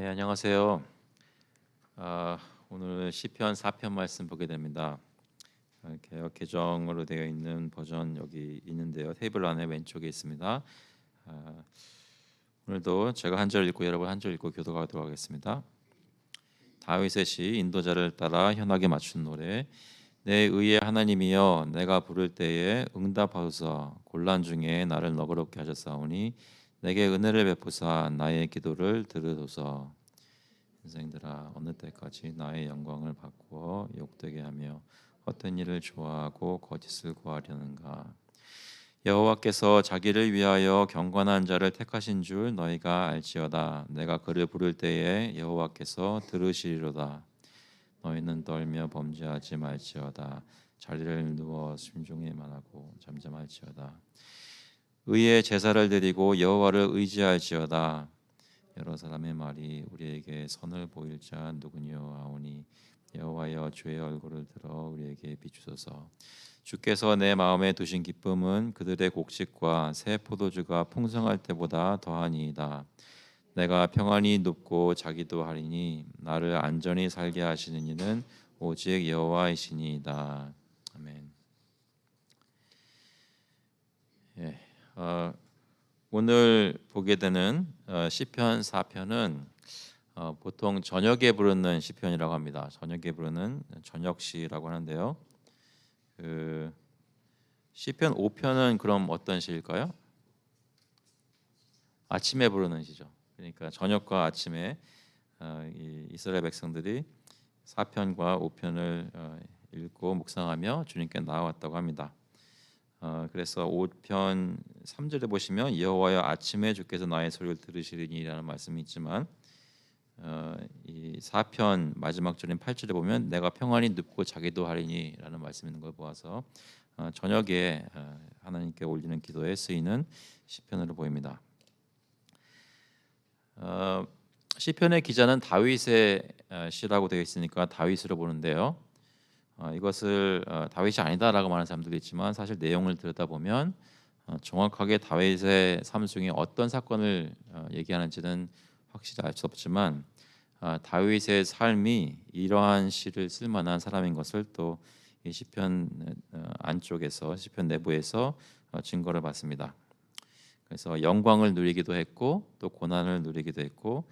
안녕하세요. 오늘 시편 4편 말씀 보게 됩니다. 개역 개정으로 되어 있는 버전 여기 있는데요. 테이블 안에 왼쪽에 있습니다. 아, 오늘도 제가 한 절 읽고 여러분 한 절 읽고 교도하도록 하겠습니다. 다윗의 시 인도자를 따라 현악에 맞춘 노래. 내 의의 하나님이여 내가 부를 때에 응답하소서. 곤란 중에 나를 너그럽게 하셨사오니 내게 은혜를 베푸사 나의 기도를 들으소서. 인생들아 어느 때까지 나의 영광을 바꾸어 욕되게 하며 헛된 일을 좋아하고 거짓을 구하려는가. 여호와께서 자기를 위하여 경건한 자를 택하신 줄 너희가 알지어다. 내가 그를 부를 때에 여호와께서 들으시리로다. 너희는 떨며 범죄하지 말지어다. 자리를 누워 순종에만 하고 잠잠할지어다. 의의 제사를 드리고 여호와를 의지할지어다. 여러 사람의 말이 우리에게 선을 보일 자 누구니요 하오니 여호와여 주의 얼굴을 들어 우리에게 비추소서. 주께서 내 마음에 두신 기쁨은 그들의 곡식과 새 포도주가 풍성할 때보다 더하니이다. 내가 평안히 눕고 자기도 하리니 나를 안전히 살게 하시는 이는 오직 여호와이시니이다. 아멘. 예, 오늘 보게 되는 시편 4편은 보통 저녁에 부르는 시편이라고 합니다. 저녁에 부르는 저녁시라고 하는데요. 그 시편 5편은 그럼 어떤 시일까요? 아침에 부르는 시죠. 그러니까 저녁과 아침에 이 이스라엘 백성들이 4편과 5편을 읽고 묵상하며 주님께 나아왔다고 합니다. 그래서 5편 3절에 보시면 여호와여 아침에 주께서 나의 소리를 들으시리니라는 말씀이 있지만 이 4편 마지막 절인 8절에 보면 내가 평안히 눕고 자기도 하리니라는 말씀이 있는 걸 보아서 저녁에 하나님께 올리는 기도에 쓰이는 시편으로 보입니다. 시편의 기자는 다윗의 시라고 되어 있으니까 다윗으로 보는데요. 이것을 다윗이 아니다라고 말하는 사람들도 있지만 사실 내용을 들여다보면 정확하게 다윗의 삶 중에 어떤 사건을 얘기하는지는 확실히 알 수 없지만 다윗의 삶이 이러한 시를 쓸 만한 사람인 것을 또 이 시편 안쪽에서 시편 내부에서 증거를 받습니다. 그래서 영광을 누리기도 했고 또 고난을 누리기도 했고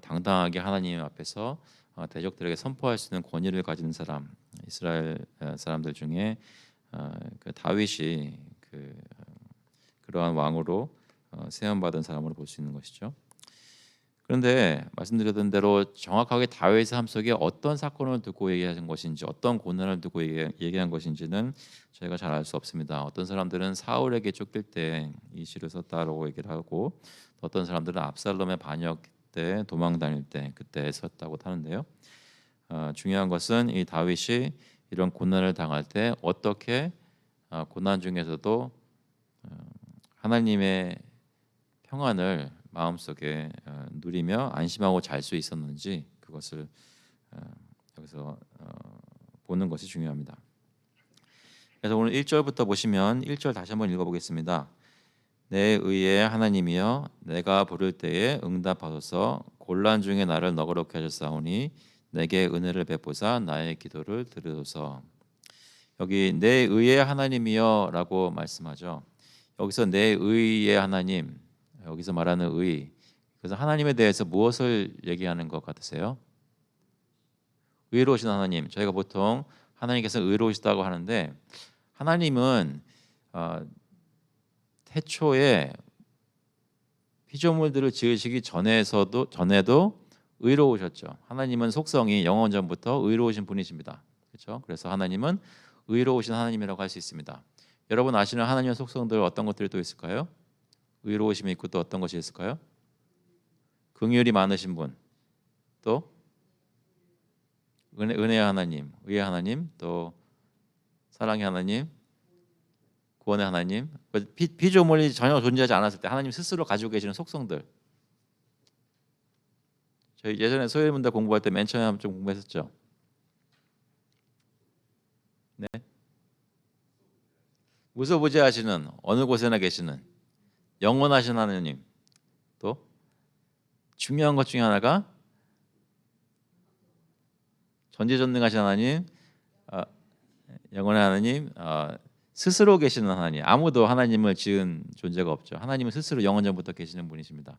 당당하게 하나님 앞에서 대적들에게 선포할 수 있는 권위를 가진 사람 이스라엘 사람들 중에 그 다윗이 그러한 왕으로 세움받은 사람으로 볼 수 있는 것이죠. 그런데 말씀드렸던 대로 정확하게 다윗의 삶 속에 어떤 사건을 두고 얘기하는 것인지 어떤 고난을 두고 얘기한 것인지는 저희가 잘 알 수 없습니다. 어떤 사람들은 사울에게 쫓길 때 이 시를 썼다라고 얘기를 하고 어떤 사람들은 압살롬의 반역 때 도망 다닐 때 그때 썼다고 하는데요. 중요한 것은 이 다윗이 이런 고난을 당할 때 어떻게 고난 중에서도 하나님의 평안을 마음속에 누리며 안심하고 잘 수 있었는지 그것을 여기서 보는 것이 중요합니다. 그래서 오늘 1절부터 보시면 1절 다시 한번 읽어보겠습니다. 내 의의 하나님이여 내가 부를 때에 응답하소서. 곤란 중에 나를 너그럽게 하셨사오니 내게 은혜를 베푸사 나의 기도를 들으소서. 여기 내 의의 하나님이여라고 말씀하죠. 여기서 내 의의 하나님, 여기서 말하는 의, 그래서 하나님에 대해서 무엇을 얘기하는 것 같으세요? 의로우신 하나님. 저희가 보통 하나님께서 의로우시다고 하는데 하나님은 태초에 피조물들을 지으시기 전에도 의로우셨죠. 하나님은 속성이 영원 전부터 의로우신 분이십니다. 그렇죠? 그래서 하나님은 의로우신 하나님이라고 할 수 있습니다. 여러분 아시는 하나님의 속성들 어떤 것들이 또 있을까요? 의로우심이 있고 또 어떤 것이 있을까요? 긍휼이 많으신 분, 또 은혜의 하나님, 의의 하나님, 또 사랑의 하나님, 구원의 하나님. 피조물이 전혀 존재하지 않았을 때 하나님 스스로 가지고 계시는 속성들. 저희 예전에 소일문답 공부할 때 맨 처음에 좀 공부했었죠. 네. 무소부재하시는 어느 곳에나 계시는 영원하신 하나님. 또 중요한 것 중에 하나가 전지전능하신 하나님, 어, 영원한 하나님, 스스로 계시는 하나님. 아무도 하나님을 지은 존재가 없죠. 하나님은 스스로 영원 전부터 계시는 분이십니다.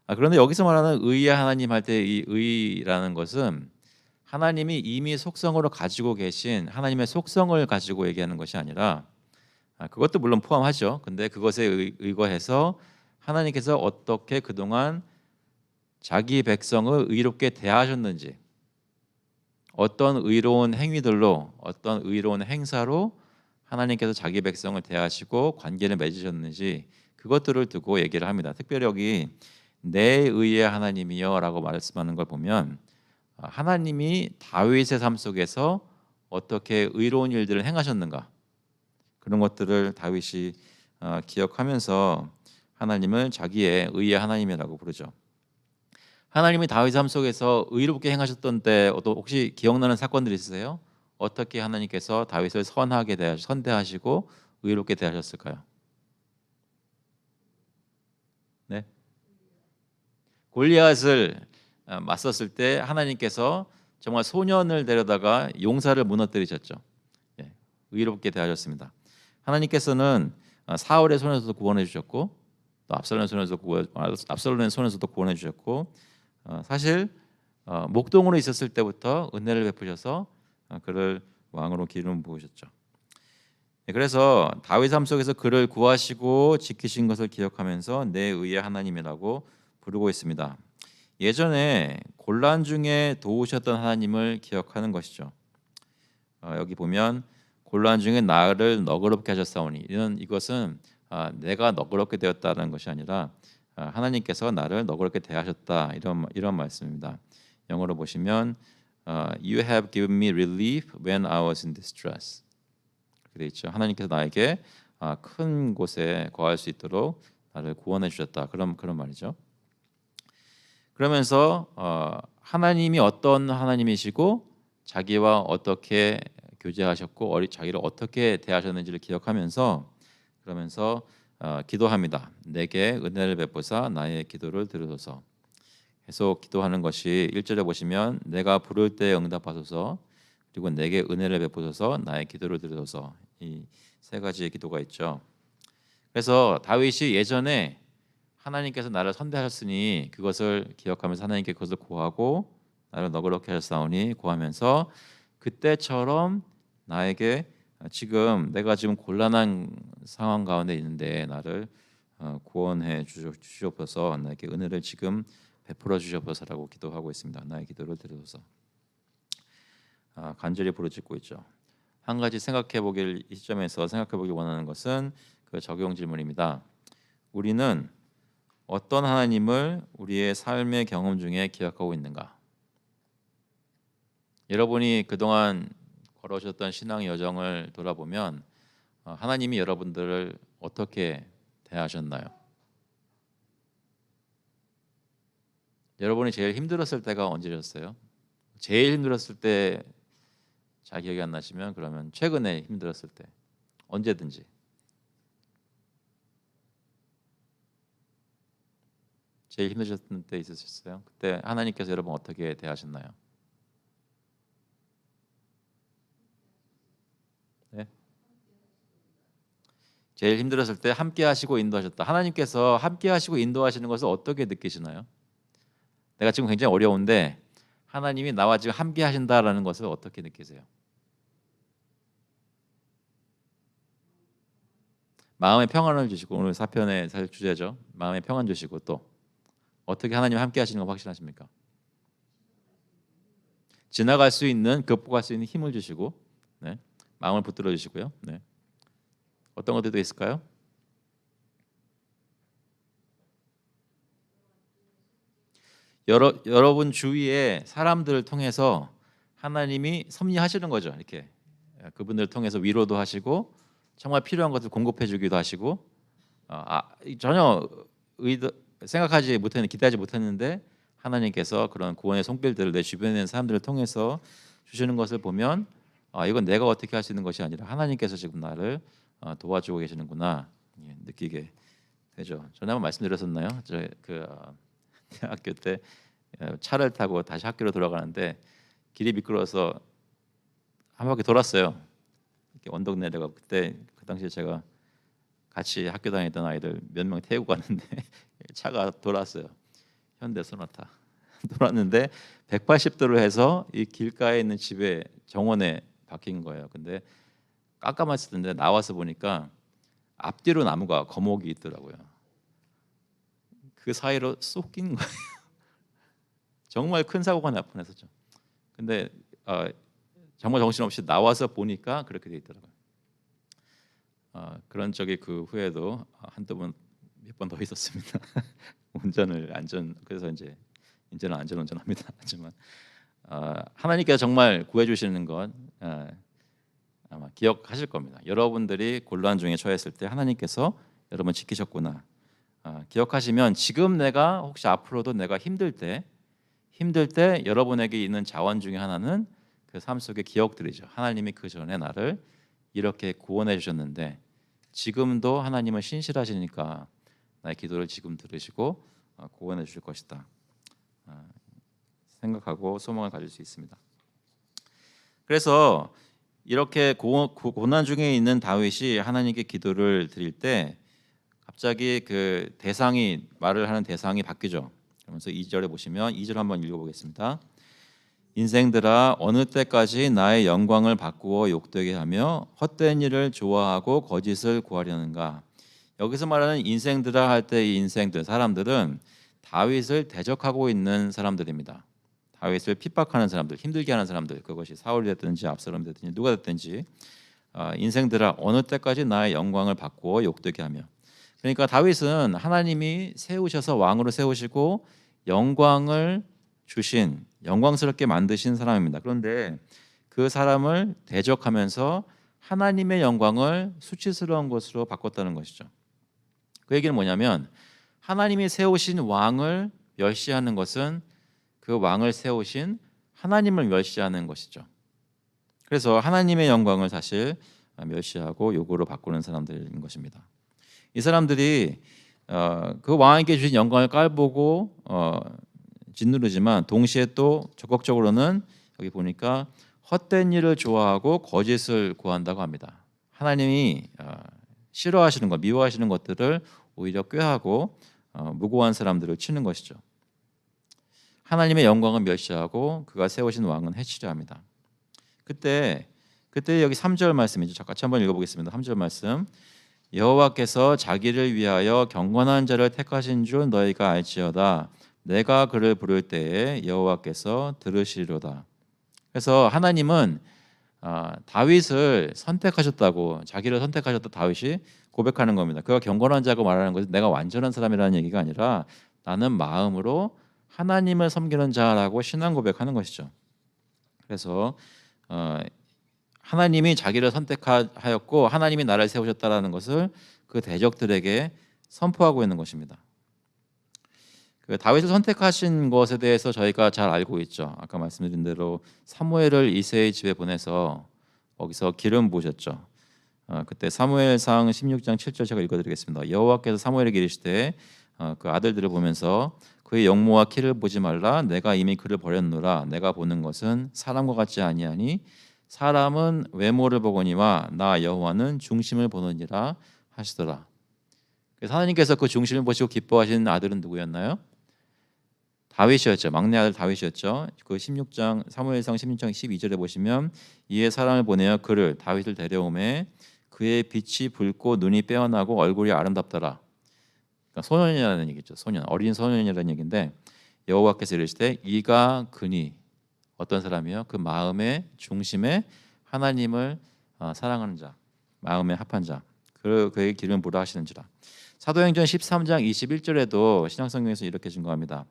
그런데 여기서 말하는 의의 하나님 할 때 이 의라는 것은 하나님이 이미 속성으로 가지고 계신 하나님의 속성을 가지고 얘기하는 것이 아니라 그것도 물론 포함하죠. 근데 그것에 의거해서 하나님께서 어떻게 그동안 자기 백성을 의롭게 대하셨는지, 어떤 의로운 행위들로, 어떤 의로운 행사로 하나님께서 자기 백성을 대하시고 관계를 맺으셨는지 그것들을 두고 얘기를 합니다. 특별히 여기 내 의의 하나님이여라고 말씀하는 걸 보면 하나님이 다윗의 삶 속에서 어떻게 의로운 일들을 행하셨는가, 그런 것들을 다윗이 기억하면서 하나님을 자기의 의의 하나님이라고 부르죠. 하나님이 다윗 삶 속에서 의롭게 행하셨던 때 혹시 기억나는 사건들 있으세요? 어떻게 하나님께서 다윗을 선하게 선대하시고 의롭게 대하셨을까요? 네, 골리앗을 맞섰을 때 하나님께서 정말 소년을 데려다가 용사를 무너뜨리셨죠. 예, 의롭게 대하셨습니다. 하나님께서는 사울의 손에서도 구원해 주셨고 또 압살롬의 손에서도 구원해 주셨고 사실 목동으로 있었을 때부터 은혜를 베푸셔서 그를 왕으로 기름 부으셨죠. 그래서 다윗 삶 속에서 그를 구하시고 지키신 것을 기억하면서 내 의의 하나님이라고 부르고 있습니다. 예전에 곤란 중에 도우셨던 하나님을 기억하는 것이죠. 여기 보면 곤란 중에 나를 너그럽게 하셨사오니, 이것은 내가 너그럽게 되었다는 것이 아니라 하나님께서 나를 너그럽게 대하셨다, 이런 말씀입니다. 영어로 보시면 You have given me relief when I was in distress. 그렇게 있죠. 하나님께서 나에게 큰 곳에 거할 수 있도록 나를 구원해 주셨다. 그런 말이죠. 그러면서 하나님이 어떤 하나님이시고 자기와 어떻게 교제하셨고 자기를 어떻게 대하셨는지를 기억하면서 그러면서 기도합니다. 내게 은혜를 베푸사 나의 기도를 들으소서. 계속 기도하는 것이 1절에 보시면 내가 부를 때 응답하소서, 그리고 내게 은혜를 베푸소서, 나의 기도를 들으소서. 이 세 가지의 기도가 있죠. 그래서 다윗이 예전에 하나님께서 나를 선대하셨으니 그것을 기억하면서 하나님께 그것을 구하고 나를 너그럽게 하셨사오니 구하면서 그때처럼 나에게 내가 지금 곤란한 상황 가운데 있는데 나를 구원해 주시옵소서, 나에게 은혜를 지금 베풀어 주시옵소서라고 기도하고 있습니다. 나의 기도를 들으소서. 간절히 부르짖고 있죠. 한 가지 이 시점에서 생각해 보길 원하는 것은 그 적용 질문입니다. 우리는 어떤 하나님을 우리의 삶의 경험 중에 기억하고 있는가? 여러분이 그동안 걸어오셨던 신앙 여정을 돌아보면 하나님이 여러분들을 어떻게 대하셨나요? 여러분이 제일 힘들었을 때가 언제였어요? 제일 힘들었을 때 잘 기억이 안 나시면 그러면 최근에 힘들었을 때, 언제든지. 제일 힘드셨던 때 있으셨어요? 그때 하나님께서 여러분 어떻게 대하셨나요? 네? 제일 힘들었을 때 함께 하시고 인도하셨다. 하나님께서 함께 하시고 인도하시는 것을 어떻게 느끼시나요? 내가 지금 굉장히 어려운데 하나님이 나와 지금 함께 하신다라는 것을 어떻게 느끼세요? 마음의 평안을 주시고, 오늘 사편의 사실 주제죠. 마음의 평안 주시고, 또 어떻게 하나님 함께 하시는 거 확신하십니까? 지나갈 수 있는, 극복할 수 있는 힘을 주시고, 네, 마음을 붙들어 주시고요. 네. 어떤 것들도 있을까요? 여러분 주위에 사람들을 통해서 하나님이 섭리하시는 거죠. 이렇게 그분들을 통해서 위로도 하시고 정말 필요한 것을 공급해 주기도 하시고 전혀 생각하지 못했는 기대하지 못했는데 하나님께서 그런 구원의 손길들을 내 주변에 있는 사람들을 통해서 주시는 것을 보면 이건 내가 어떻게 할 수 있는 것이 아니라 하나님께서 지금 나를 도와주고 계시는구나, 느끼게 되죠. 전에 한번 말씀드렸었나요? 대학교 때 차를 타고 다시 학교로 돌아가는데 길이 미끄러워서 한 바퀴 돌았어요. 이렇게 언덕 내려가 그때 그 당시에 제가 같이 학교 다니던 아이들 몇 명 태우고 갔는데 차가 돌았어요. 현대 소나타 돌았는데 180도로 해서 이 길가에 있는 집에 정원에 박힌 거예요. 근데 깜깜했었는데 나와서 보니까 앞뒤로 나무가 거목이 있더라고요. 그 사이로 쏙 낀 거예요. 정말 큰 사고가 날 뻔했었죠. 근데 정말 정신없이 나와서 보니까 그렇게 돼 있더라고요. 그런 적이 그 후에도 한두 번 몇 번 더 있었습니다. 그래서 이제는 안전 운전합니다. 하지만 하나님께서 정말 구해주시는 건 아마 기억하실 겁니다. 여러분들이 곤란 중에 처했을 때 하나님께서 여러분 지키셨구나. 기억하시면 지금 내가 혹시 앞으로도 내가 힘들 때 여러분에게 있는 자원 중에 하나는 그 삶 속의 기억들이죠. 하나님이 그 전에 나를 이렇게 구원해 주셨는데 지금도 하나님은 신실하시니까 나의 기도를 지금 들으시고 구원해 주실 것이다 생각하고 소망을 가질 수 있습니다. 그래서 이렇게 고난 중에 있는 다윗이 하나님께 기도를 드릴 때 갑자기 그 대상이 말을 하는 대상이 바뀌죠. 그러면서 2절에 보시면 2절 한번 읽어보겠습니다. 인생들아 어느 때까지 나의 영광을 바꾸어 욕되게 하며 헛된 일을 좋아하고 거짓을 구하려는가. 여기서 말하는 인생들아 할 때 이 인생들 사람들은 다윗을 대적하고 있는 사람들입니다. 다윗을 핍박하는 사람들, 힘들게 하는 사람들, 그것이 사울이 됐든지 압살롬이 됐든지 누가 됐든지 인생들아 어느 때까지 나의 영광을 바꾸어 욕되게 하며. 그러니까 다윗은 하나님이 세우셔서 왕으로 세우시고 영광을 주신 영광스럽게 만드신 사람입니다. 그런데 그 사람을 대적하면서 하나님의 영광을 수치스러운 것으로 바꿨다는 것이죠. 그 얘기는 뭐냐면 하나님이 세우신 왕을 멸시하는 것은 그 왕을 세우신 하나님을 멸시하는 것이죠. 그래서 하나님의 영광을 사실 멸시하고 욕으로 바꾸는 사람들인 것입니다. 이 사람들이 그 왕에게 주신 영광을 깔보고 짓누르지만 동시에 또 적극적으로는 여기 보니까 헛된 일을 좋아하고 거짓을 구한다고 합니다. 하나님이 싫어하시는 것, 미워하시는 것들을 오히려 꾀하고 무고한 사람들을 치는 것이죠. 하나님의 영광을 멸시하고 그가 세우신 왕은 해치려 합니다. 그때 여기 3절 말씀이죠. 같이 한번 읽어보겠습니다. 3절 말씀. 여호와께서 자기를 위하여 경건한 자를 택하신 줄 너희가 알지어다. 내가 그를 부를 때에 여호와께서 들으시리로다. 그래서 하나님은 다윗을 선택하셨다고 자기를 선택하셨다 다윗이 고백하는 겁니다. 그가 경건한 자고 말하는 것은 내가 완전한 사람이라는 얘기가 아니라 나는 마음으로 하나님을 섬기는 자라고 신앙 고백하는 것이죠. 그래서 하나님이 자기를 선택하였고 하나님이 나를 세우셨다라는 것을 그 대적들에게 선포하고 있는 것입니다. 그 다윗을 선택하신 것에 대해서 저희가 잘 알고 있죠. 아까 말씀드린 대로 사무엘을 이새의 집에 보내서 거기서 기름 부으셨죠. 그때 사무엘상 16장 7절 제가 읽어드리겠습니다. 여호와께서 사무엘에게 이르시되 그 아들들을 보면서 그의 영모와 키를 보지 말라. 내가 이미 그를 버렸노라. 내가 보는 것은 사람과 같지 아니하니 사람은 외모를 보거니와 나 여호와는 중심을 보느니라 하시더라. 그래서 하나님께서 그 중심을 보시고 기뻐하시는 아들은 누구였나요? 다윗이었죠. 막내 아들 다윗이었죠. 그 16장 사무엘상 16장 12절에 보시면 이에 사람을 보내어 그를 다윗을 데려오매 그의 빛이 붉고 눈이 빼어나고 얼굴이 아름답더라. 그러니까 소년이라는 얘기죠. 어린 소년이라는 얘기인데 여호와께서 이르시되 이가 그니 어떤 사람이요? 그 마음의 중심에 하나님을 사랑하는 자, 마음에 합한 자, 그에게 기름을 부으라 하시는지라. 사도행전 13장 21절에도 신약성경에서 이렇게 증거합니다.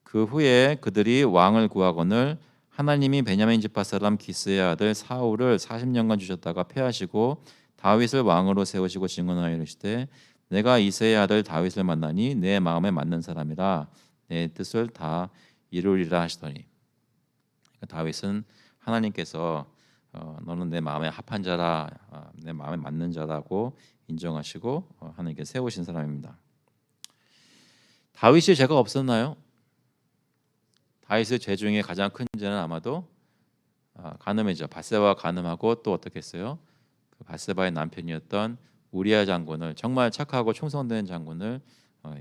그 후에 그들이 왕을 구하거늘 하나님이 베냐민 지파 사람 기스의 아들 사울을 40년간 주셨다가 패하시고 다윗을 왕으로 세우시고 증언하여 이르시되 내가 이새의 아들 다윗을 만나니 내 마음에 맞는 사람이라 내 뜻을 다 이루리라 하시더니. 그러니까 다윗은 하나님께서 너는 내 마음에 합한 자라, 내 마음에 맞는 자라고 인정하시고 하나님께 세우신 사람입니다. 다윗이 죄가 없었나요? 다윗의 죄 중에 가장 큰 죄는 아마도 간음이죠. 밧세바가 간음하고 또 어떻게 했어요? 그 밧세바의 남편이었던 우리아 장군을, 정말 착하고 충성된 장군을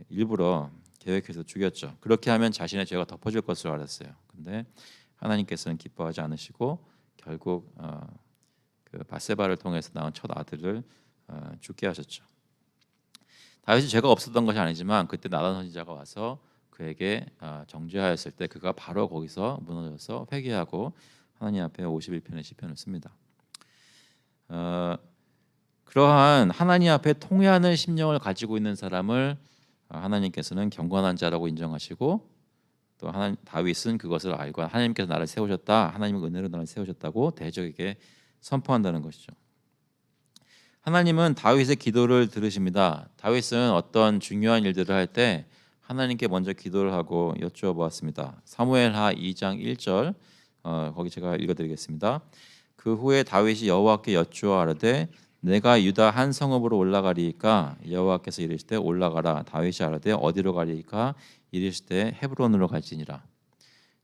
일부러 계획해서 죽였죠. 그렇게 하면 자신의 죄가 덮어질 것으로 알았어요. 근데 하나님께서는 기뻐하지 않으시고 결국 그 밧세바를 통해서 낳은 첫 아들을 죽게 하셨죠. 다윗이 죄가 없었던 것이 아니지만 그때 나단 선지자가 와서 그에게 정죄하였을 때 그가 바로 거기서 무너져서 회개하고 하나님 앞에 51편의 시편을 씁니다. 그러한 하나님 앞에 통회하는 심령을 가지고 있는 사람을 하나님께서는 경건한 자라고 인정하시고, 또 다윗은 그것을 알고 하나님께서 나를 세우셨다, 하나님의 은혜로 나를 세우셨다고 대적에게 선포한다는 것이죠. 하나님은 다윗의 기도를 들으십니다. 다윗은 어떤 중요한 일들을 할 때 하나님께 먼저 기도를 하고 여쭈어 보았습니다. 사무엘하 2장 1절 거기 제가 읽어드리겠습니다. 그 후에 다윗이 여호와께 여쭈어 아뢰되 내가 유다 한 성읍으로 올라가리이까 여호와께서 이르시되 올라가라. 다윗이 아뢰되 어디로 가리이까 이르시되 헤브론으로 갈지니라.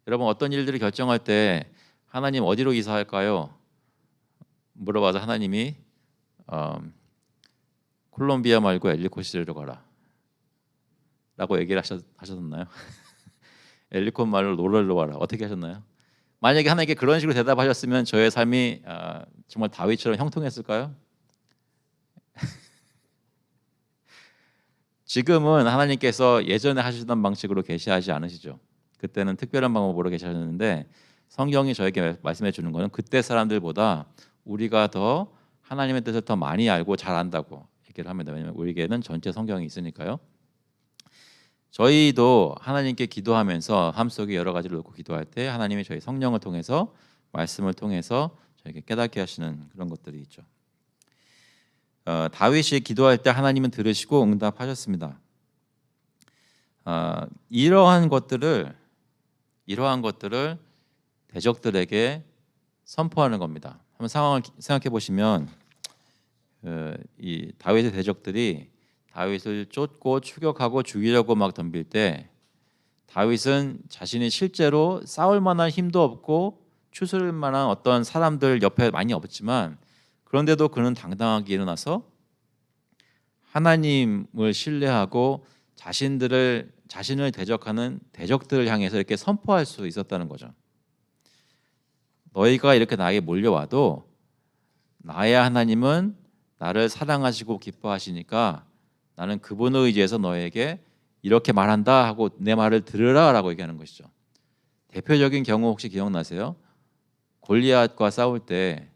여러분, 어떤 일들을 결정할 때 하나님 어디로 이사할까요? 물어봐서 하나님이 콜롬비아 말고 엘리코시로 가라 라고 얘기를 하셨나요? 엘리코 말로 노럴로 와라, 어떻게 하셨나요? 만약에 하나님께 그런 식으로 대답하셨으면 저의 삶이 정말 다윗처럼 형통했을까요? 지금은 하나님께서 예전에 하시던 방식으로 계시하지 않으시죠. 그때는 특별한 방법으로 계시하셨는데 성경이 저에게 말씀해 주는 것은 그때 사람들보다 우리가 더 하나님의 뜻을 더 많이 알고 잘 안다고 얘기를 합니다. 왜냐하면 우리에게는 전체 성경이 있으니까요. 저희도 하나님께 기도하면서 삶 속에 여러 가지를 놓고 기도할 때 하나님이 저희 성령을 통해서, 말씀을 통해서 저에게 깨닫게 하시는 그런 것들이 있죠. 다윗이 기도할 때 하나님은 들으시고 응답하셨습니다. 이러한 것들을 대적들에게 선포하는 겁니다. 한번 상황을 생각해 보시면 이 다윗의 대적들이 다윗을 쫓고 추격하고 죽이려고 막 덤빌 때 다윗은 자신이 실제로 싸울 만한 힘도 없고 추스를 만한 어떤 사람들 옆에 많이 없지만, 그런데도 그는 당당하게 일어나서 하나님을 신뢰하고 자신을 대적하는 대적들을 향해서 이렇게 선포할 수 있었다는 거죠. 너희가 이렇게 나에게 몰려와도 나의 하나님은 나를 사랑하시고 기뻐하시니까 나는 그분을 의지해서 너에게 이렇게 말한다 하고 내 말을 들으라 라고 얘기하는 것이죠. 대표적인 경우 혹시 기억나세요? 골리앗과 싸울 때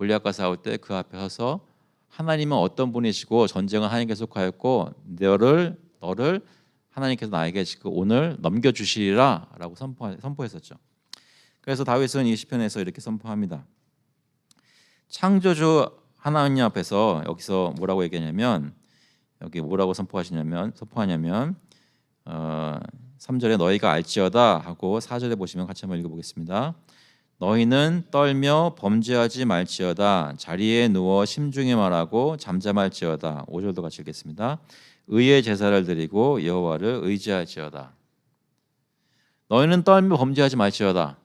그 앞에 서서 하나님은 어떤 분이시고 전쟁은 하나님께 속하였고 너를 하나님께서 나에게 지금 오늘 넘겨주시리라 라고 선포했었죠. 그래서 다윗은 이 시편에서 이렇게 선포합니다. 창조주 하나님 앞에서 여기서 뭐라고 얘기하냐면, 여기 뭐라고 선포하냐면 3절에 너희가 알지어다 하고 4절에 보시면 같이 한번 읽어보겠습니다. 너희는 떨며 범죄하지 말지어다. 자리에 누워 심중에 말하고 잠잠할지어다. 5절도 같이 읽겠습니다. 의의 제사를 드리고 여호와를 의지할지어다. 너희는 떨며 범죄하지 말지어다.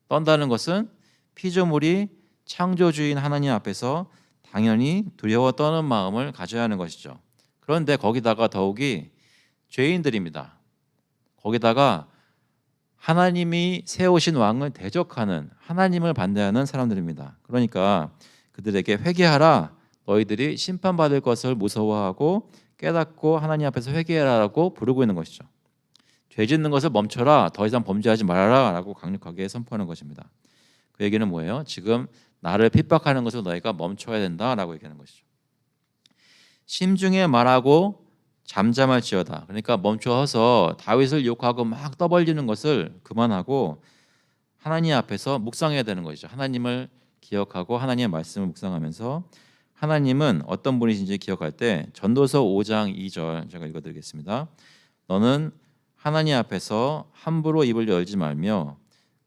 떤다는 것은 피조물이 창조주인 하나님 앞에서 당연히 두려워 떠는 마음을 가져야 하는 것이죠. 그런데 거기다가 더욱이 죄인들입니다. 거기다가 하나님이 세우신 왕을 대적하는, 하나님을 반대하는 사람들입니다. 그러니까 그들에게 회개하라, 너희들이 심판받을 것을 무서워하고 깨닫고 하나님 앞에서 회개하라고 부르고 있는 것이죠. 죄 짓는 것을 멈춰라, 더 이상 범죄하지 말아라 라고 강력하게 선포하는 것입니다. 그 얘기는 뭐예요? 지금 나를 핍박하는 것을 너희가 멈춰야 된다라고 얘기하는 것이죠. 심중에 말하고 잠잠할지어다. 그러니까 멈춰서 다윗을 욕하고 막 떠벌리는 것을 그만하고 하나님 앞에서 묵상해야 되는 것이죠. 하나님을 기억하고 하나님의 말씀을 묵상하면서 하나님은 어떤 분이신지 기억할 때 전도서 5장 2절 제가 읽어드리겠습니다. 너는 하나님 앞에서 함부로 입을 열지 말며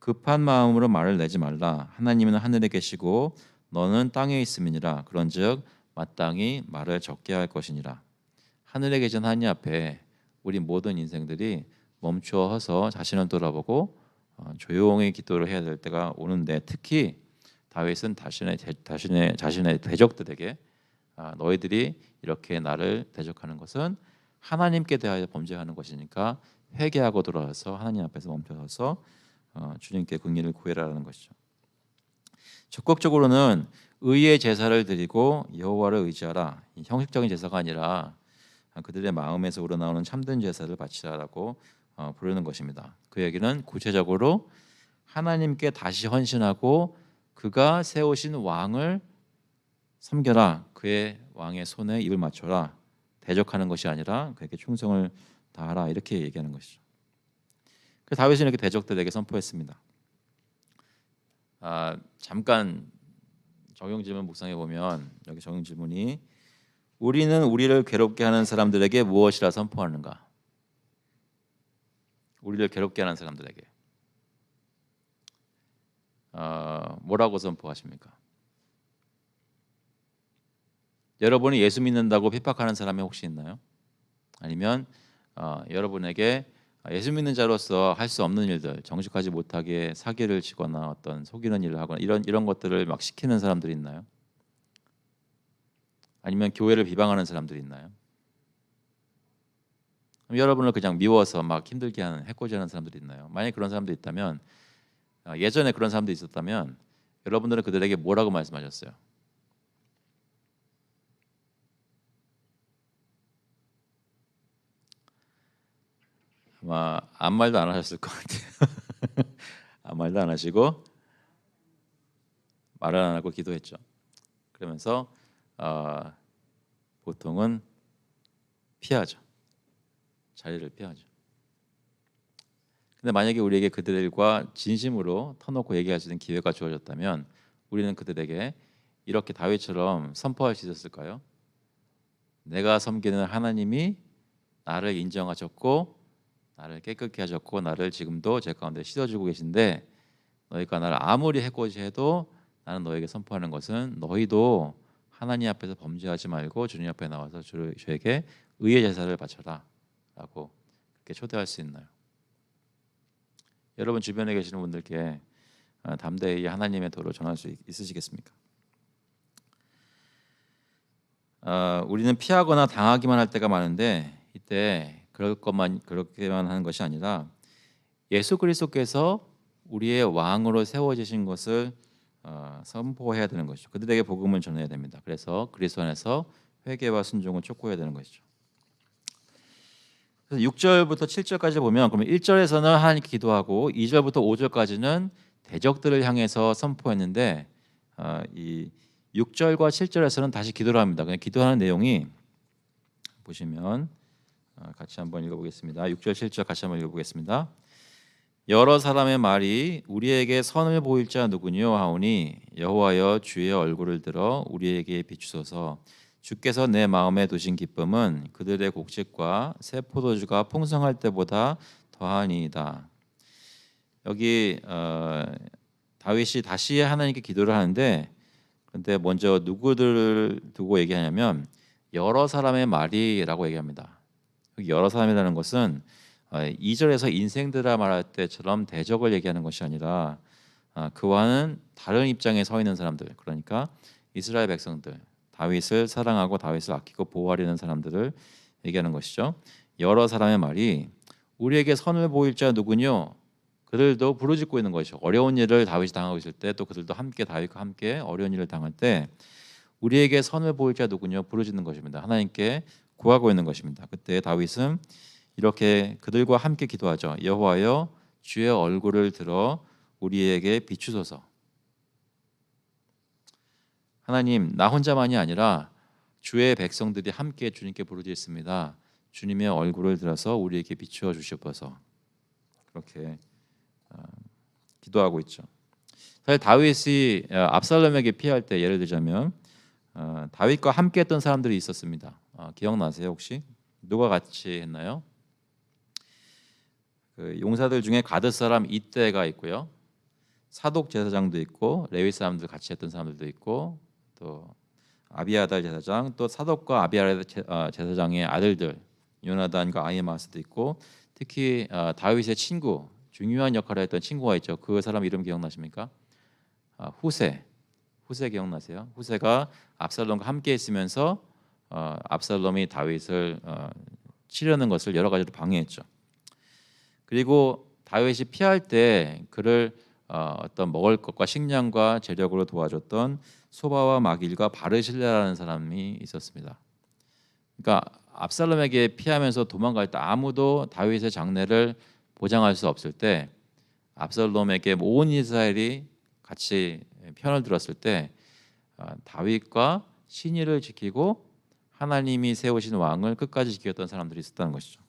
급한 마음으로 말을 내지 말라. 하나님은 하늘에 계시고 너는 땅에 있음이니라. 그런즉 마땅히 말을 적게 할 것이니라. 하늘에 계신 하나님 앞에 우리 모든 인생들이 멈추어서 자신을 돌아보고 조용히 기도를 해야 될 때가 오는데, 특히 다윗은 자신의 대적들에게 너희들이 이렇게 나를 대적하는 것은 하나님께 대하여 범죄하는 것이니까 회개하고 돌아와서 하나님 앞에서 멈춰서서 주님께 긍휼을 구해라라는 것이죠. 적극적으로는 의의 제사를 드리고 여호와를 의지하라. 형식적인 제사가 아니라 그들의 마음에서 우러나오는 참된 제사를 바치라라고 부르는 것입니다. 그 얘기는 구체적으로 하나님께 다시 헌신하고 그가 세우신 왕을 섬겨라. 그의 왕의 손에 입을 맞춰라. 대적하는 것이 아니라 그에게 충성을 다하라. 이렇게 얘기하는 것이죠. 그래서 다윗은 이렇게 대적들에게 선포했습니다. 잠깐 적용 질문 묵상해 보면 여기 적용 질문이 우리는 우리를 괴롭게 하는 사람들에게 무엇이라 선포하는가? 우리를 괴롭게 하는 사람들에게 뭐라고 선포하십니까? 여러분이 예수 믿는다고 핍박하는 사람이 혹시 있나요? 아니면 여러분에게 예수 믿는 자로서 할 수 없는 일들, 정직하지 못하게 사기를 치거나 어떤 속이는 일을 하거나 이런 것들을 막 시키는 사람들이 있나요? 아니면 교회를 비방하는 사람들이 있나요? 여러분을 그냥 미워서 막 힘들게 하는 해코지하는 사람들이 있나요? 만약 그런 사람들이 있다면, 예전에 그런 사람들이 있었다면 여러분들은 그들에게 뭐라고 말씀하셨어요? 아마 아무 말도 안 하셨을 것 같아요. 아무 말도 안 하시고 말을 안 하고 기도했죠. 그러면서 보통은 피하죠. 자리를 피하죠. 근데 만약에 우리에게 그들과 진심으로 터놓고 얘기할 수 있는 기회가 주어졌다면 우리는 그들에게 이렇게 다윗처럼 선포할 수 있었을까요? 내가 섬기는 하나님이 나를 인정하셨고 나를 깨끗게 하셨고 나를 지금도 제 가운데 씻어주고 계신데, 너희가 나를 아무리 해코지해도 나는 너에게 선포하는 것은 너희도 하나님 앞에서 범죄하지 말고 주님 앞에 나와서 주에게 의의 제사를 바쳐라 라고 그렇게 초대할 수 있나요? 여러분 주변에 계시는 분들께 담대히 하나님의 도를 전할 수 있으시겠습니까? 우리는 피하거나 당하기만 할 때가 많은데 이때 그렇게만 하는 것이 아니라 예수 그리스도께서 우리의 왕으로 세워지신 것을 선포해야 되는 것이죠. 그들에게 복음을 전해야 됩니다. 그래서 그리스도 안에서 회개와 순종을 촉구해야 되는 것이죠. 그래서 6절부터 7절까지 보면, 그러면 1절에서는 하나님께 기도하고 2절부터 5절까지는 대적들을 향해서 선포했는데 이 6절과 7절에서는 다시 기도를 합니다. 그냥 기도하는 내용이 보시면 같이 한번 읽어보겠습니다. 6절 7절 같이 한번 읽어보겠습니다. 여러 사람의 말이 우리에게 선을 보일 자 누구뇨 하오니 여호와여 주의 얼굴을 들어 우리에게 비추소서. 주께서 내 마음에 두신 기쁨은 그들의 곡식과 새 포도주가 풍성할 때보다 더하니이다. 여기 다윗이 다시 하나님께 기도를 하는데, 근데 먼저 누구들을 두고 얘기하냐면 여러 사람의 말이라고 얘기합니다. 여러 사람이라는 것은 2절에서 인생들아 말할 때처럼 대적을 얘기하는 것이 아니라 그와는 다른 입장에 서 있는 사람들, 그러니까 이스라엘 백성들, 다윗을 사랑하고 다윗을 아끼고 보호하려는 사람들을 얘기하는 것이죠. 여러 사람의 말이 우리에게 선을 보일 자 누구뇨? 그들도 부르짖고 있는 것이죠. 어려운 일을 다윗이 당하고 있을 때, 또 그들도 함께 다윗과 함께 어려운 일을 당할 때 우리에게 선을 보일 자 누구뇨? 부르짖는 것입니다. 하나님께 구하고 있는 것입니다. 그때 다윗은 이렇게 그들과 함께 기도하죠. 여호와여 주의 얼굴을 들어 우리에게 비추소서. 하나님, 나 혼자만이 아니라 주의 백성들이 함께 주님께 부르짖습니다. 주님의 얼굴을 들어서 우리에게 비추어 주시옵소서. 그렇게 기도하고 있죠. 사실 다윗이 압살롬에게 피할 때, 예를 들자면 다윗과 함께했던 사람들이 있었습니다. 기억나세요 혹시? 누가 같이 했나요? 그 용사들 중에 가드 사람 이때가 있고요, 사독 제사장도 있고, 레위 사람들 같이 했던 사람들도 있고, 또 아비아달 제사장, 또 사독과 아비아달 제사장의 아들들 요나단과 아히마스도 있고, 특히 다윗의 친구 중요한 역할을 했던 친구가 있죠. 그 사람 이름 기억나십니까? 후세. 후세 기억나세요? 후세가 압살롬과 함께 있으면서 압살롬이 다윗을 치려는 것을 여러 가지로 방해했죠. 그리고 다윗이 피할 때 그를 어떤 먹을 것과 식량과 재력으로 도와줬던 소바와 마길과 바르실레라는 사람이 있었습니다. 그러니까 압살롬에게 피하면서 도망갈 때 아무도 다윗의 장래를 보장할 수 없을 때 압살롬에게 온 이스라엘이 같이 편을 들었을 때 다윗과 신의를 지키고 하나님이 세우신 왕을 끝까지 지켰던 사람들이 있었다는 것이죠.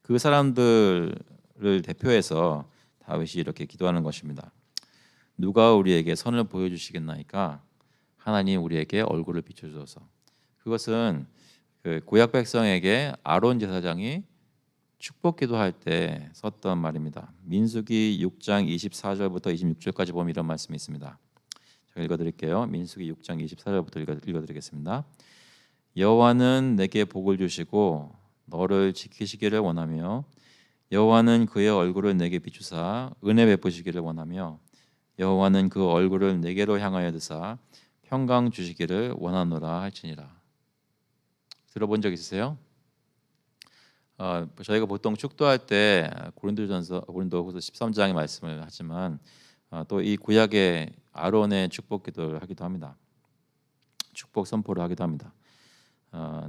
그 사람들을 대표해서 다윗이 이렇게 기도하는 것입니다. 누가 우리에게 선을 보여주시겠나이까? 하나님 우리에게 얼굴을 비춰주소서. 그것은 그 구약 백성에게 아론 제사장이 축복 기도할 때 썼던 말입니다. 민수기 6장 24절부터 26절까지 보면 이런 말씀이 있습니다. 제가 읽어드릴게요. 민수기 6장 24절부터 읽어드리겠습니다. 여호와는 내게 복을 주시고 너를 지키시기를 원하며 여호와는 그의 얼굴을 내게 비추사 은혜 베푸시기를 원하며 여호와는 그 얼굴을 내게로 향하여 드사 평강 주시기를 원하노라 할지니라. 들어본 적 있으세요? 저희가 보통 축도할 때 고린도후서 13장의 말씀을 하지만 또 이 구약의 아론의 축복 기도를 하기도 합니다. 축복 선포를 하기도 합니다.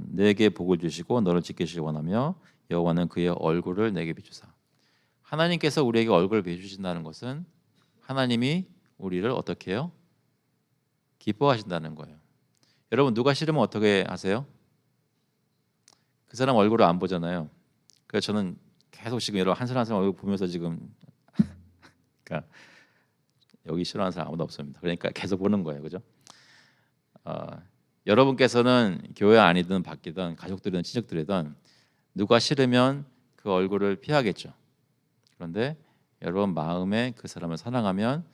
내게 복을 주시고 너를 지키시길 원하며 여호와는 그의 얼굴을 내게 비추사. 하나님께서 우리에게 얼굴을 비추신다는 것은 하나님이 우리를 어떻게 해요? 기뻐하신다는 거예요. 여러분 누가 싫으면 어떻게 하세요? 그 사람 얼굴을 안 보잖아요. 그래서 저는 계속 지금 여러분 한 사람 한 사람 얼굴 보면서 지금 그러니까 여기 싫어하는 사람 아무도 없습니다. 그러니까 계속 보는 거예요, 그죠? 여러분께서는 교회 아니든 밖이든 가족들이든 친척들이든 누가 싫으면 그 얼굴을 피하겠죠. 그런데 여러분 마음에 그 사람을 사랑하면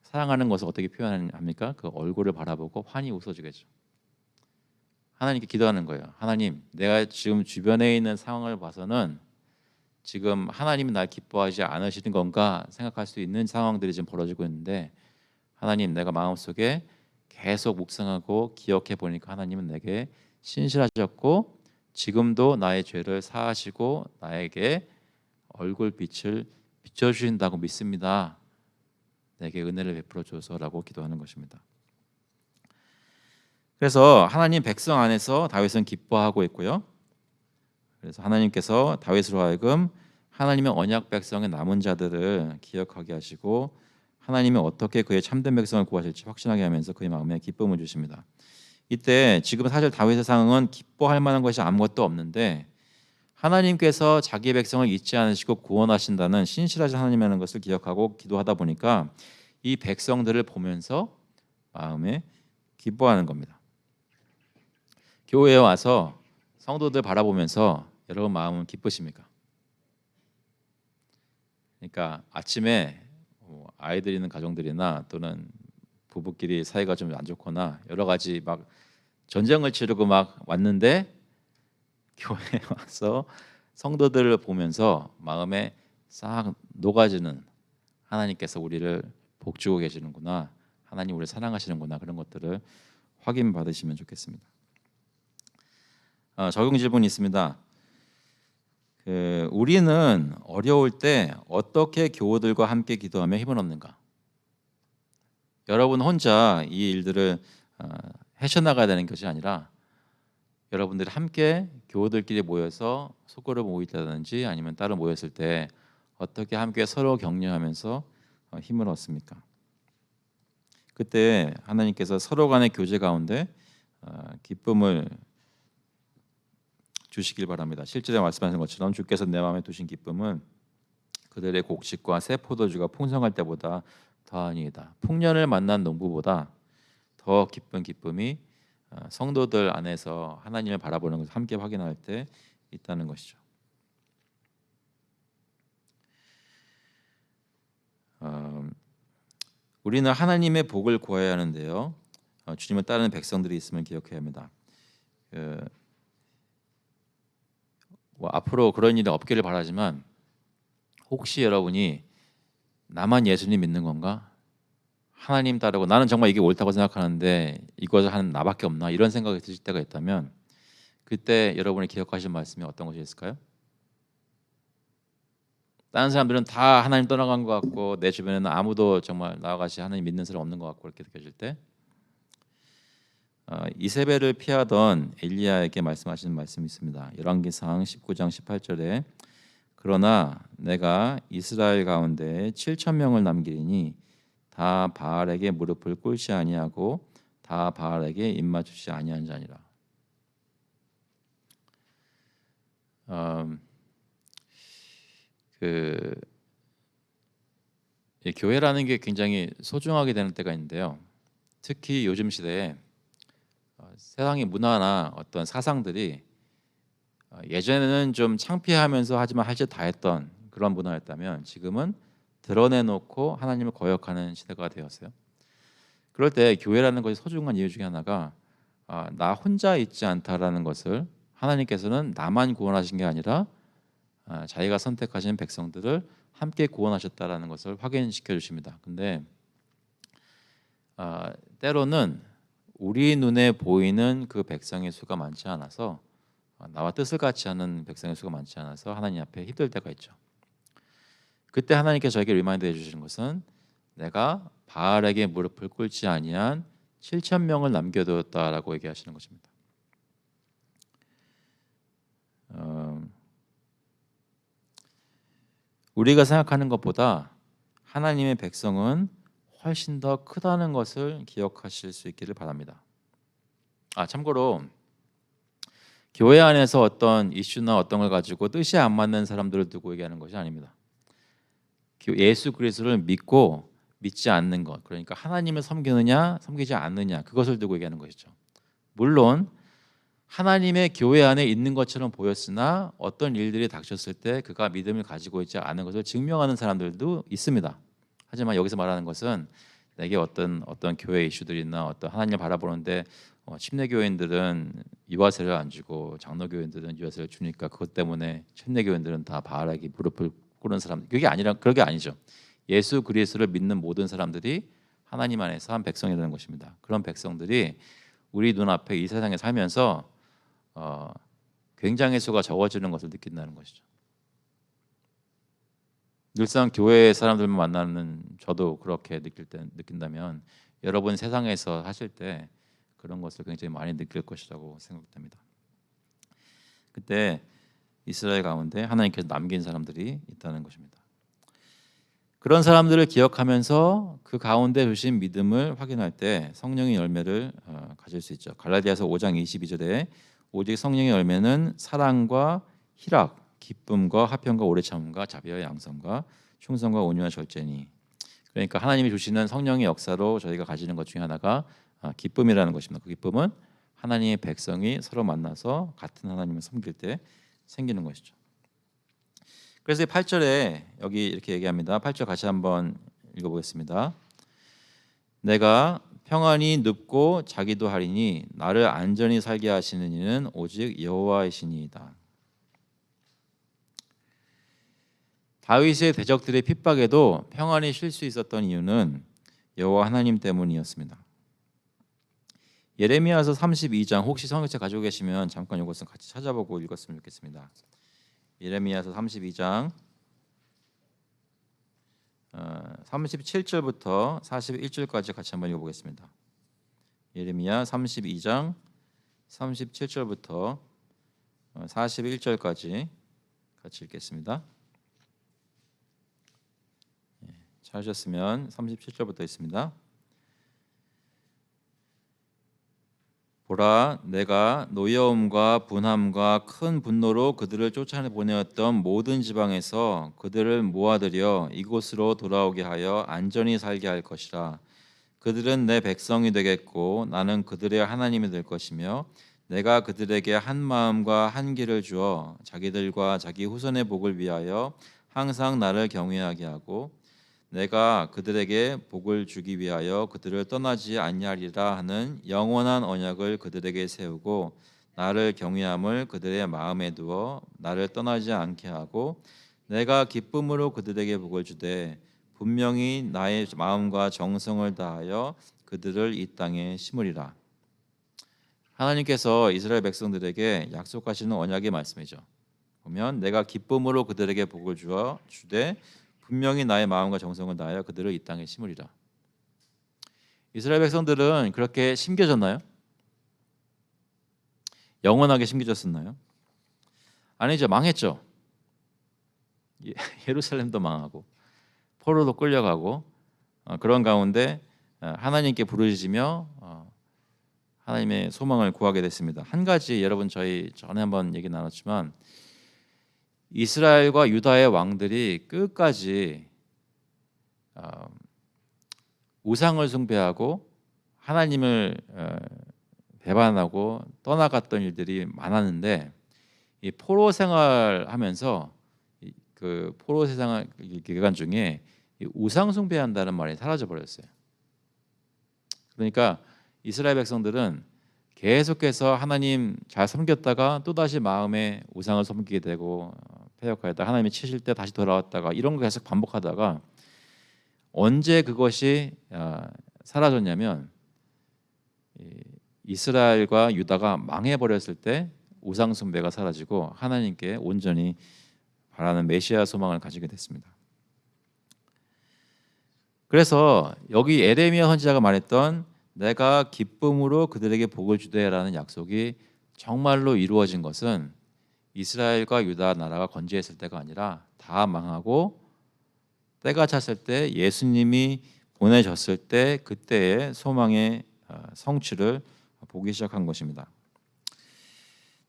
사랑하는 것을 어떻게 표현합니까? 그 얼굴을 바라보고 환히 웃어주겠죠. 하나님께 기도하는 거예요. 하나님, 내가 지금 주변에 있는 상황을 봐서는 지금 하나님이 날 기뻐하지 않으시는 건가 생각할 수 있는 상황들이 지금 벌어지고 있는데 하나님, 내가 마음속에 계속 묵상하고 기억해 보니까 하나님은 내게 신실하셨고 지금도 나의 죄를 사하시고 나에게 얼굴빛을 비춰주신다고 믿습니다. 내게 은혜를 베풀어 주소서라고 기도하는 것입니다. 그래서 하나님 백성 안에서 다윗은 기뻐하고 있고요. 그래서 하나님께서 다윗으로 하여금 하나님의 언약 백성의 남은 자들을 기억하게 하시고 하나님이 어떻게 그의 참된 백성을 구하실지 확신하게 하면서 그의 마음에 기쁨을 주십니다. 이때 지금 사실 다윗의 상황은 기뻐할 만한 것이 아무것도 없는데 하나님께서 자기 백성을 잊지 않으시고 구원하신다는 신실하신 하나님이라는 것을 기억하고 기도하다 보니까 이 백성들을 보면서 마음에 기뻐하는 겁니다. 교회에 와서 성도들 바라보면서 여러분 마음은 기쁘십니까? 그러니까 아침에 아이들 있는 가정들이나 또는 부부끼리 사이가 좀 안 좋거나 여러 가지 막 전쟁을 치르고 막 왔는데 교회에 와서 성도들을 보면서 마음에 싹 녹아지는 하나님께서 우리를 복주고 계시는구나, 하나님 우리를 사랑하시는구나, 그런 것들을 확인 받으시면 좋겠습니다. 적용 질문이 있습니다. 우리는 어려울 때 어떻게 교우들과 함께 기도하며 힘을 얻는가? 여러분 혼자 이 일들을 헤쳐나가야 되는 것이 아니라 여러분들이 함께 교우들끼리 모여서 소그룹 모이다든지 아니면 따로 모였을 때 어떻게 함께 서로 격려하면서 힘을 얻습니까? 그때 하나님께서 서로 간의 교제 가운데 기쁨을 주시길 바랍니다. 실제로 말씀하신 것처럼 주께서 내 마음에 두신 기쁨은 그들의 곡식과 새 포도주가 풍성할 때보다 더하니이다. 풍년을 만난 농부보다 더 기쁜 기쁨이 성도들 안에서 하나님을 바라보는 것을 함께 확인할 때 있다는 것이죠. 우리는 하나님의 복을 구해야 하는데요. 주님을 따르는 백성들이 있음을 기억해야 합니다. 앞으로 그런 일이 없기를 바라지만 혹시 여러분이 나만 예수님 믿는 건가? 하나님 따르고 나는 정말 이게 옳다고 생각하는데 이것을 하는 나밖에 없나? 이런 생각이 드실 때가 있다면 그때 여러분이 기억하실 말씀이 어떤 것이 있을까요? 다른 사람들은 다 하나님 떠나간 것 같고 내 주변에는 아무도 정말 나와 같이 하나님 믿는 사람 없는 것 같고 그렇게 느껴질 때 이세벨을 피하던 엘리야에게 말씀하시는 말씀이 있습니다. 열왕기상 19장 18절에 그러나 내가 이스라엘 가운데 7천 명을 남기리니 다 바알에게 무릎을 꿇지 아니하고 다 바알에게 입맞추지 아니한 자니라. 그 교회라는 게 굉장히 소중하게 되는 때가 있는데요. 특히 요즘 시대에 세상의 문화나 어떤 사상들이 예전에는 좀 창피하면서 하지만 할 짓 다 했던 그런 문화였다면 지금은 드러내놓고 하나님을 거역하는 시대가 되었어요. 그럴 때 교회라는 것이 소중한 이유 중에 하나가 나 혼자 있지 않다라는 것을 하나님께서는 나만 구원하신 게 아니라 자기가 선택하신 백성들을 함께 구원하셨다라는 것을 확인시켜 주십니다. 근데 때로는 우리 눈에 보이는 그 백성의 수가 많지 않아서 나와 뜻을 같이 하는 백성의 수가 많지 않아서 하나님 앞에 힘들 때가 있죠. 그때 하나님께서 저에게 리마인드 해주시는 것은 내가 바알에게 무릎을 꿇지 아니한 7천 명을 남겨두었다라고 얘기하시는 것입니다. 우리가 생각하는 것보다 하나님의 백성은 훨씬 더 크다는 것을 기억하실 수 있기를 바랍니다. 참고로 교회 안에서 어떤 이슈나 어떤 걸 가지고 뜻이 안 맞는 사람들을 두고 얘기하는 것이 아닙니다. 예수 그리스도를 믿고 믿지 않는 것, 그러니까 하나님을 섬기느냐 섬기지 않느냐 그것을 두고 얘기하는 것이죠. 물론 하나님의 교회 안에 있는 것처럼 보였으나 어떤 일들이 닥쳤을 때 그가 믿음을 가지고 있지 않은 것을 증명하는 사람들도 있습니다. 하지만 여기서 말하는 것은 내게 어떤 교회 이슈들이나 어떤 하나님을 바라보는데 침례교인들은 유아세를 안 주고 장로교인들은 유아세를 주니까 그것 때문에 침례교인들은 다 바알에게 무릎을 꿇은 사람, 그게 아니라 그게 아니죠. 예수 그리스도를 믿는 모든 사람들이 하나님 안에서 한 백성이라는 것입니다. 그런 백성들이 우리 눈앞에 이 세상에 살면서 굉장히 수가 적어지는 것을 느낀다는 것이죠. 늘상 교회 사람들만 만나는 저도 그렇게 느낀다면 여러분 세상에서 하실 때 그런 것을 굉장히 많이 느낄 것이라고 생각됩니다. 그때 이스라엘 가운데 하나님께서 남긴 사람들이 있다는 것입니다. 그런 사람들을 기억하면서 그 가운데 주신 믿음을 확인할 때 성령의 열매를 가질 수 있죠. 갈라디아서 5장 22절에 오직 성령의 열매는 사랑과 희락, 기쁨과 화평과 오래 참음과 자비와 양성과 충성과 온유와 절제니. 그러니까 하나님이 주시는 성령의 역사로 저희가 가지는 것 중에 하나가 기쁨이라는 것입니다. 그 기쁨은 하나님의 백성이 서로 만나서 같은 하나님을 섬길 때 생기는 것이죠. 그래서 8절에 여기 이렇게 얘기합니다. 8절 같이 한번 읽어보겠습니다. 내가 평안히 눕고 자기도 하리니 나를 안전히 살게 하시는 이는 오직 여호와이시니이다. 다윗의 대적들의 핍박에도 평안히 쉴 수 있었던 이유는 여호와 하나님 때문이었습니다. 예레미야서 32장 혹시 성경책 가지고 계시면 잠깐 이것은 같이 찾아보고 읽었으면 좋겠습니다. 예레미야서 32장 37절부터 41절까지 같이 한번 읽어보겠습니다. 예레미야 32장 37절부터 41절까지 같이 읽겠습니다. 찾으셨으면 37절부터 있습니다. 보라, 내가 노여움과 분함과 큰 분노로 그들을 쫓아내보내었던 모든 지방에서 그들을 모아들여 이곳으로 돌아오게 하여 안전히 살게 할 것이라. 그들은 내 백성이 되겠고 나는 그들의 하나님이 될 것이며 내가 그들에게 한 마음과 한 길을 주어 자기들과 자기 후손의 복을 위하여 항상 나를 경외하게 하고 내가 그들에게 복을 주기 위하여 그들을 떠나지 아니하리라 하는 영원한 언약을 그들에게 세우고 나를 경외함을 그들의 마음에 두어 나를 떠나지 않게 하고 내가 기쁨으로 그들에게 복을 주되 분명히 나의 마음과 정성을 다하여 그들을 이 땅에 심으리라. 하나님께서 이스라엘 백성들에게 약속하시는 언약의 말씀이죠. 보면 내가 기쁨으로 그들에게 복을 주되 분명히 나의 마음과 정성을 다하여 그들을 이 땅에 심으리라. 이스라엘 백성들은 그렇게 심겨졌나요? 영원하게 심겨졌었나요? 아니죠. 망했죠. 예루살렘도 망하고 포로도 끌려가고 그런 가운데 하나님께 부르짖으며 하나님의 소망을 구하게 됐습니다. 한 가지 여러분 저희 전에 한번 얘기 나눴지만 이스라엘과 유다의 왕들이 끝까지 우상을 숭배하고 하나님을 배반하고 떠나갔던 일들이 많았는데 이 포로 생활하면서 그 포로 생활 기간 중에 우상 숭배한다는 말이 사라져 버렸어요. 그러니까 이스라엘 백성들은 계속해서 하나님 잘 섬겼다가 또 다시 마음에 우상을 섬기게 되고 패역하였다 하나님이 치실 때 다시 돌아왔다가 이런 거 계속 반복하다가 언제 그것이 사라졌냐면 이스라엘과 유다가 망해버렸을 때 우상 숭배가 사라지고 하나님께 온전히 바라는 메시아 소망을 가지게 됐습니다. 그래서 여기 에레미야 선지자가 말했던 내가 기쁨으로 그들에게 복을 주되라는 약속이 정말로 이루어진 것은 이스라엘과 유다 나라가 건재했을 때가 아니라 다 망하고 때가 찼을 때 예수님이 보내셨을 때 그때의 소망의 성취를 보기 시작한 것입니다.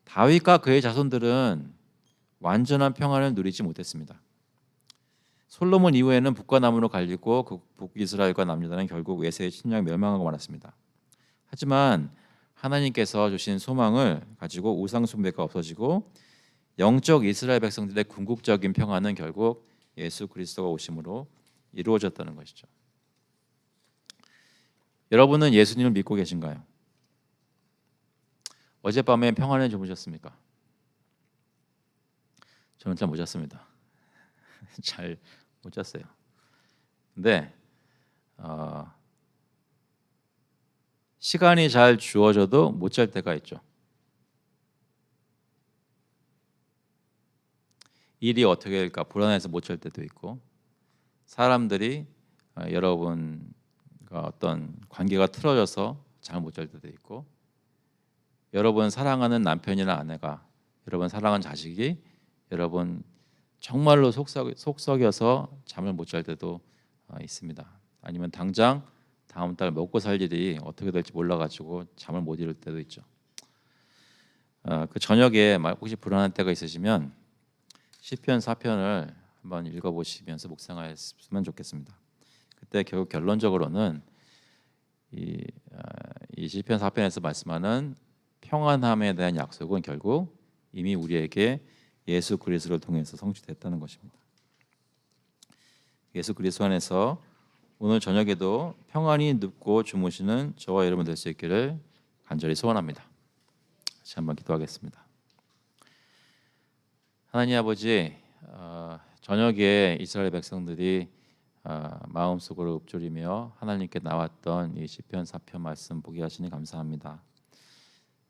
다윗과 그의 자손들은 완전한 평안을 누리지 못했습니다. 솔로몬 이후에는 북과 남으로 갈리고 그 북이스라엘과 남유다는 결국 외세의 침략 멸망하고 말았습니다. 하지만 하나님께서 주신 소망을 가지고 우상 숭배가 없어지고 영적 이스라엘 백성들의 궁극적인 평안은 결국 예수 그리스도가 오심으로 이루어졌다는 것이죠. 여러분은 예수님을 믿고 계신가요? 어젯밤에 평안에 주무셨습니까? 저는 잘 못 잤습니다. 잘 못 잤어요. 근데 시간이 잘 주어져도 못 잘 때가 있죠. 일이 어떻게 될까 불안해서 못 잘 때도 있고 사람들이 여러분과 어떤 관계가 틀어져서 잠을 못 잘 때도 있고 여러분 사랑하는 남편이나 아내가 여러분 사랑하는 자식이 여러분 정말로 속썩여서 잠을 못 잘 때도 있습니다. 아니면 당장 다음 달 먹고 살 일이 어떻게 될지 몰라가지고 잠을 못 이룰 때도 있죠. 그 저녁에 혹시 불안한 때가 있으시면 시편 4편을 한번 읽어보시면서 묵상하셨으면 좋겠습니다. 그때 결국 결론적으로는 이 시편 4편에서 말씀하는 평안함에 대한 약속은 결국 이미 우리에게 예수 그리스도를 통해서 성취됐다는 것입니다. 예수 그리스도 안에서 오늘 저녁에도 평안히 눕고 주무시는 저와 여러분 될 수 있기를 간절히 소원합니다. 다시 한번 기도하겠습니다. 하나님 아버지, 저녁에 이스라엘 백성들이 마음속으로 읊조리며 하나님께 나왔던 이 시편 4편 말씀 보게 하시니 감사합니다.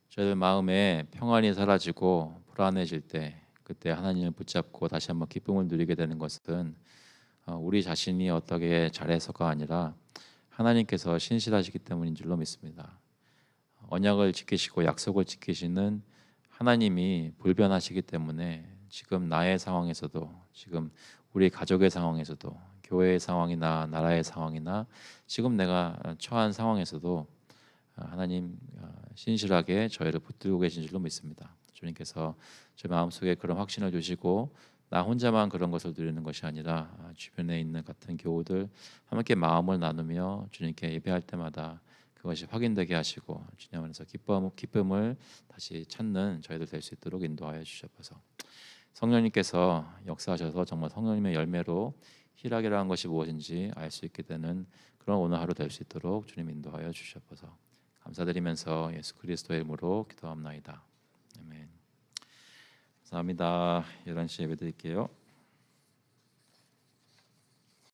저희들 마음에 평안이 사라지고 불안해질 때 그때 하나님을 붙잡고 다시 한번 기쁨을 누리게 되는 것은 우리 자신이 어떻게 잘해서가 아니라 하나님께서 신실하시기 때문인 줄로 믿습니다. 언약을 지키시고 약속을 지키시는 하나님이 불변하시기 때문에 지금 나의 상황에서도 지금 우리 가족의 상황에서도 교회의 상황이나 나라의 상황이나 지금 내가 처한 상황에서도 하나님 신실하게 저희를 붙들고 계신 줄로 믿습니다. 주님께서 제 마음속에 그런 확신을 주시고 나 혼자만 그런 것을 누리는 것이 아니라 주변에 있는 같은 교우들 함께 마음을 나누며 주님께 예배할 때마다 그것이 확인되게 하시고 주님 안에서 기쁨을 다시 찾는 저희들 될 수 있도록 인도하여 주셔서 성령님께서 역사하셔서 정말 성령님의 열매로 희락이라는 것이 무엇인지 알 수 있게 되는 그런 오늘 하루 될 수 있도록 주님 인도하여 주셔서 감사드리면서 예수 그리스도의 이름으로 기도합나이다. 아멘. 감사합니다. 11시에 예배 드릴게요.